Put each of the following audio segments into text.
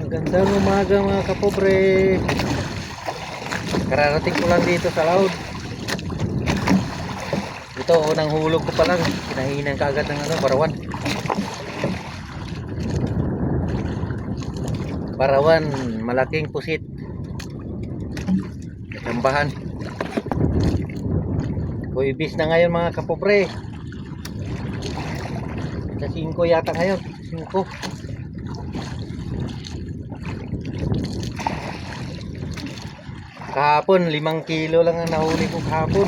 Magandang umaga mga kapobre. Kararating ko lang dito sa Laod. Ito, unang hulog ko pa lang. Kinahinan ka agad ng barawan. Barawan, malaking pusit. Kasambahan. Buibis na ngayon mga kapobre. Sa 5 yata ngayon. 5. Kahapon 5 kilo lang ang nahuli ko kahapon.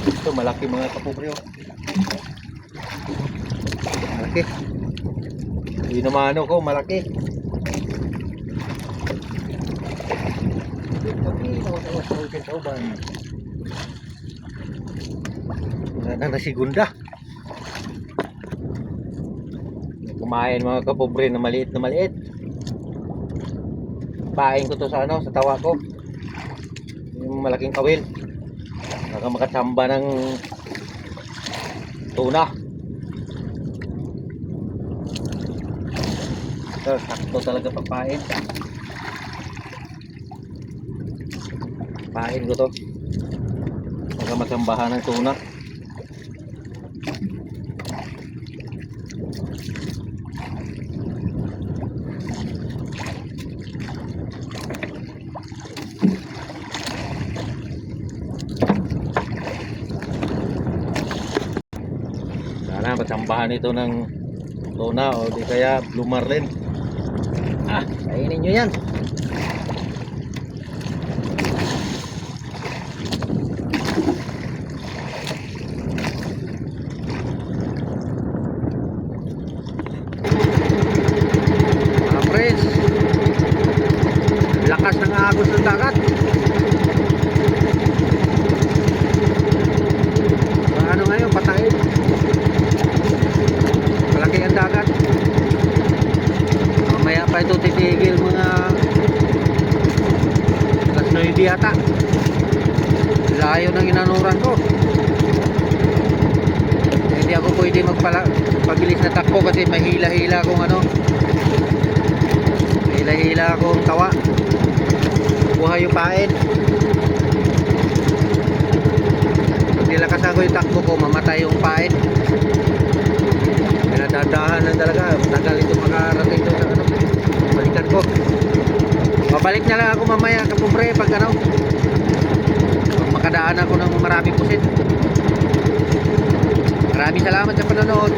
Ito malaki mga kapobre. Malaki. Hindi naman ko malaki. Wala na nasigunda. Kumain mga kapobre na maliit na maliit. Pain ko to sa sa tawa ko. Yung malaking kawil. Baka makatsamba ng tuna. Ito, sakto talaga papain. Pain ko to. Baka matsambahan ng tuna. Sana matsambahan ito ng tuna o di kaya blue marlin. Kainin nyo yan. Mga friends, lakas ng agos ng dagat. Ano ngayon, patayin. Malaki ang dagat. Mamaya pa ito titigil mga alas 9 yata. Layo ng inanuran ko. Hindi ako pwede magpabilis na takbo kasi mahila-hila akong hila-hila akong tawa. Buhay yung pain. Pag nilakasan ko yung takbo ko, mamatay yung pain. Pinadadahan lang talaga. Tagal ito makarating ito sa balikan ko. Babalik na lang ako mamaya kapobre pag pag makadaan ako ng maraming pusit. Maraming salamat sa panonood.